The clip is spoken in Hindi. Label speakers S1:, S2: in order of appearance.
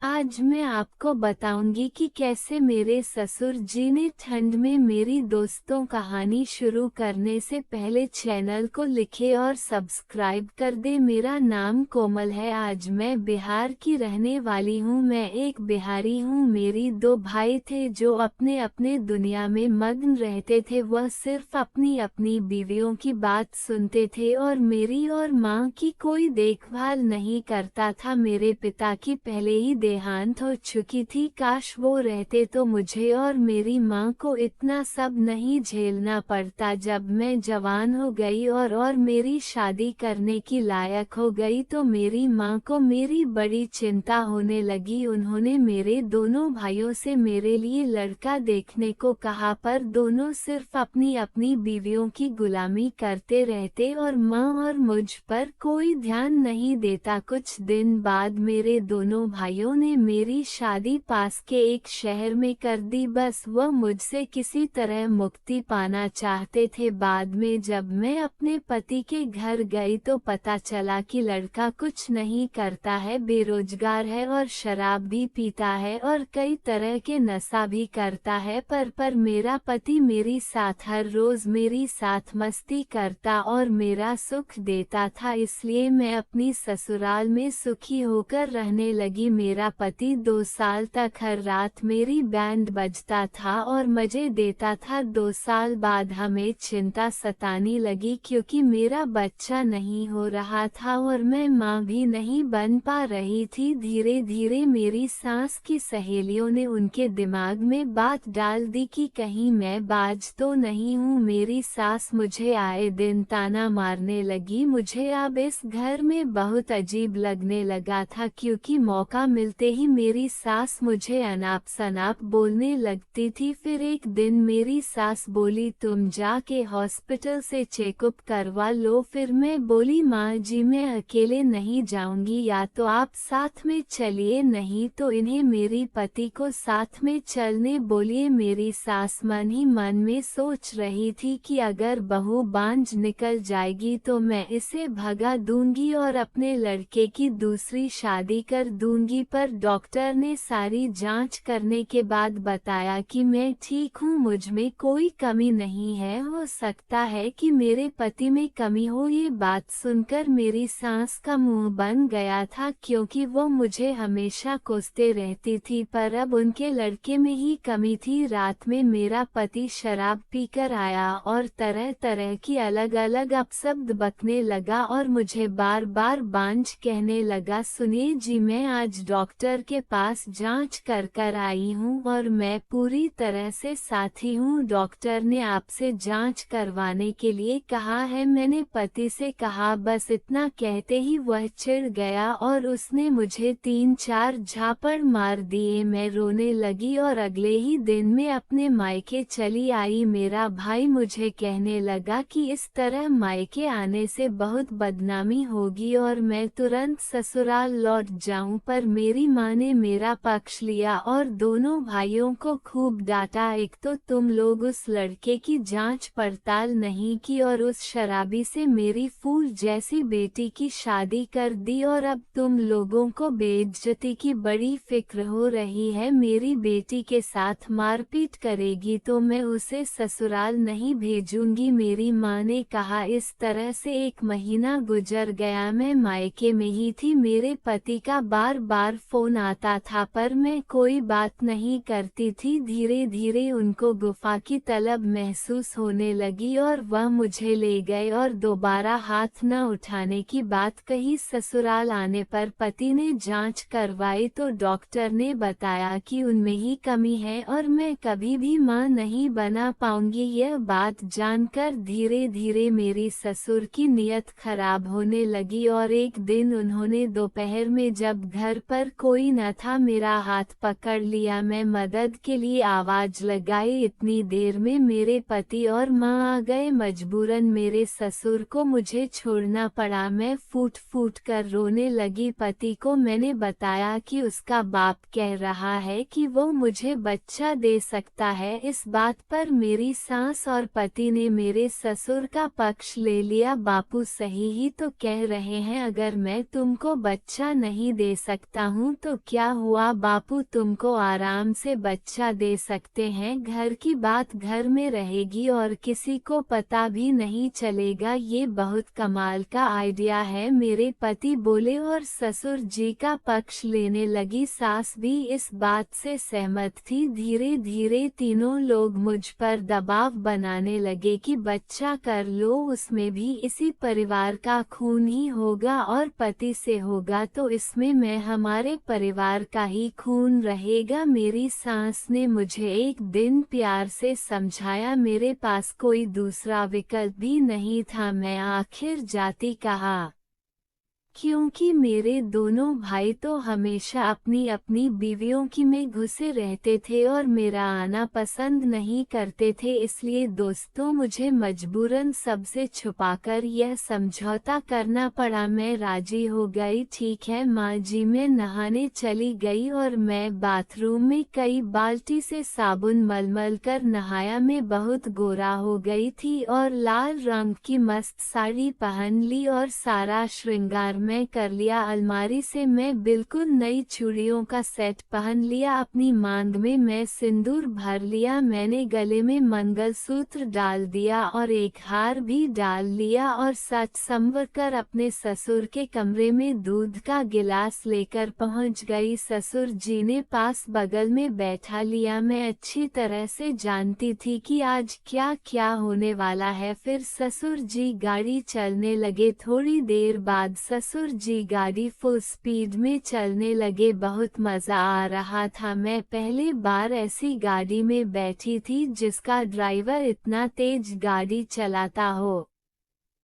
S1: आज मैं आपको बताऊंगी कि कैसे मेरे ससुर जी ने ठंड में मेरी दोस्तों कहानी शुरू करने से पहले चैनल को लिखे और सब्सक्राइब कर दे। मेरा नाम कोमल है। आज मैं बिहार की रहने वाली हूँ। मैं एक बिहारी हूँ। मेरी दो भाई थे जो अपने अपने दुनिया में मग्न रहते थे। वह सिर्फ अपनी अपनी बीवियों की बात सुनते थे और मेरी और माँ की कोई देखभाल नहीं करता था। मेरे पिता की पहले ही देहांत हो चुकी थी। काश वो रहते तो मुझे और मेरी माँ को इतना सब नहीं झेलना पड़ता। जब मैं जवान हो गई और मेरी शादी करने की लायक हो गई तो मेरी माँ को मेरी बड़ी चिंता होने लगी। उन्होंने मेरे दोनों भाइयों से मेरे लिए लड़का देखने को कहा, पर दोनों सिर्फ अपनी अपनी बीवियों की गुलामी करते रहते और माँ और मुझ पर कोई ध्यान नहीं देता। कुछ दिन बाद मेरे दोनों भाइयों ने मेरी शादी पास के एक शहर में कर दी। बस वह मुझसे किसी तरह मुक्ति पाना चाहते थे। बाद में जब मैं अपने पति के घर गई तो पता चला कि लड़का कुछ नहीं करता है, बेरोजगार है और शराब भी पीता है और कई तरह के नशा भी करता है। पर मेरा पति मेरी साथ हर रोज मेरी साथ मस्ती करता और मेरा सुख देता था, इसलिए मैं अपनी ससुराल में सुखी होकर रहने लगी। मेरा पति 2 साल तक हर रात मेरी बैंड बजता था और मजे देता था। 2 साल बाद हमें चिंता सताने लगी क्योंकि मेरा बच्चा नहीं हो रहा था और मैं माँ भी नहीं बन पा रही थी। धीरे धीरे मेरी सास की सहेलियों ने उनके दिमाग में बात डाल दी कि कहीं मैं बाज तो नहीं हूँ। मेरी सास मुझे आए दिन ताना मारने लगी। मुझे अब इस घर में बहुत अजीब लगने लगा था क्योंकि मौका मिलते ही मेरी सास मुझे अनाप शनाप बोलने लगती थी। फिर एक दिन मेरी सास बोली, तुम जाके हॉस्पिटल से चेकअप करवा लो। फिर मैं बोली, माँ जी मैं अकेले नहीं जाऊंगी, या तो आप साथ में चलिए, नहीं तो इन्हें मेरी पति को साथ में चलने बोलिए। मेरी सास मन ही मन में सोच रही थी कि अगर बहू बांझ निकल जाएगी तो मैं इसे भगा दूंगी और अपने लड़के की दूसरी शादी कर दूंगी। पर डॉक्टर ने सारी जांच करने के बाद बताया कि मैं ठीक हूँ, मुझ में कोई कमी नहीं है। हो सकता है कि मेरे पति में कमी हो। ये बात सुनकर मेरी सास का मुंह बन गया था क्योंकि वो मुझे हमेशा कोसते रहती थी, पर अब उनके लड़के में ही कमी थी। रात में मेरा पति शराब पीकर आया और तरह तरह की अलग अलग अपशब्द बकने लगा और मुझे बार बार बांझ कहने लगा। सुनिए जी, मैं आज डॉक्टर के पास जांच कर आई हूँ और मैं पूरी तरह से साथी हूँ। डॉक्टर ने आपसे जांच करवाने के लिए कहा है। मैंने पति से कहा। बस इतना कहते ही वह चिढ़ गया और उसने मुझे 3-4 झापड़ मार दिए। मैं रोने लगी और अगले ही दिन में अपने मायके चली आई। मेरा भाई मुझे कहने लगा कि इस तरह मायके आने से बहुत बदनामी होगी और मैं तुरंत ससुराल लौट जाऊं, पर मेरी माँ ने मेरा पक्ष लिया और दोनों भाइयों को खूब डांटा। एक तो तुम लोग उस लड़के की जांच पड़ताल नहीं की और उस शराबी से मेरी फूल जैसी बेटी की शादी कर दी और अब तुम लोगों को बेइज्जती की बड़ी फिक्र हो रही है। मेरी बेटी के साथ मारपीट करेगी तो मैं उसे ससुराल नहीं भेजूंगी। मेरी माँ ने कहा। इस तरह से 1 महीना गुजर गया। मैं मायके में ही थी। मेरे पति का बार बार फोन आता था पर मैं कोई बात नहीं करती थी। धीरे धीरे उनको गुफा की तलब महसूस होने लगी और वह मुझे ले गए और दोबारा हाथ न उठाने की बात कही। ससुराल आने पर पति ने जांच करवाई तो डॉक्टर ने बताया कि उनमें ही कमी है और मैं कभी भी मां नहीं बना पाऊंगी। यह बात जानकर धीरे धीरे मेरी ससुर की नीयत खराब होने लगी और एक दिन उन्होंने दोपहर में जब घर पर कोई न था मेरा हाथ पकड़ लिया। मैं मदद के लिए आवाज लगाई। इतनी देर में मेरे पति और माँ आ गए। मजबूरन मेरे ससुर को मुझे छोड़ना पड़ा। मैं फूट फूट कर रोने लगी। पति को मैंने बताया कि उसका बाप कह रहा है कि वो मुझे बच्चा दे सकता है। इस बात पर मेरी सास और पति ने मेरे ससुर का पक्ष ले लिया। बापू सही ही तो कह रहे हैं, अगर मैं तुमको बच्चा नहीं दे सकता हूँ तो क्या हुआ बापू, तुमको आराम से बच्चा दे सकते हैं, घर की बात घर में रहेगी और किसी को पता भी नहीं चलेगा। ये बहुत कमाल का आइडिया है, मेरे पति बोले और ससुर जी का पक्ष लेने लगी। सास भी इस बात से सहमत थी। धीरे धीरे तीनों लोग मुझ पर दबाव बनाने लगे कि बच्चा कर लो, उसमें भी इसी परिवार का खून ही होगा और पति से होगा तो इसमें मैं हमारे परिवार का ही खून रहेगा। मेरी सास ने मुझे एक दिन प्यार से समझाया, मेरे पास कोई दूसरा विकल्प भी नहीं था। मैं आखिर जाती कहा, क्योंकि मेरे दोनों भाई तो हमेशा अपनी अपनी बीवियों की में घुसे रहते थे और मेरा आना पसंद नहीं करते थे, इसलिए दोस्तों मुझे मजबूरन सबसे छुपाकर यह समझौता करना पड़ा। मैं राजी हो गई। ठीक है माँ जी। मैं नहाने चली गई और मैं बाथरूम में कई बाल्टी से साबुन मलमल कर नहाया। मैं बहुत गोरा हो गई थी और लाल रंग की मस्त साड़ी पहन ली और सारा श्रृंगार मैं कर लिया। अलमारी से मैं बिल्कुल नई चूड़ियों का सेट पहन लिया। अपनी मांग में मैं सिंदूर भर लिया। मैंने गले में मंगलसूत्र डाल दिया और एक हार भी डाल लिया और सच संवर कर अपने ससुर के कमरे में दूध का गिलास लेकर पहुंच गई। ससुर जी ने पास बगल में बैठा लिया। मैं अच्छी तरह से जानती थी कि आज क्या क्या होने वाला है। फिर ससुर जी गाड़ी चलने लगे। थोड़ी देर बाद ससुर जी गाड़ी फुल स्पीड में चलने लगे। बहुत मजा आ रहा था। मैं पहली बार ऐसी गाड़ी में बैठी थी जिसका ड्राइवर इतना तेज गाड़ी चलाता हो।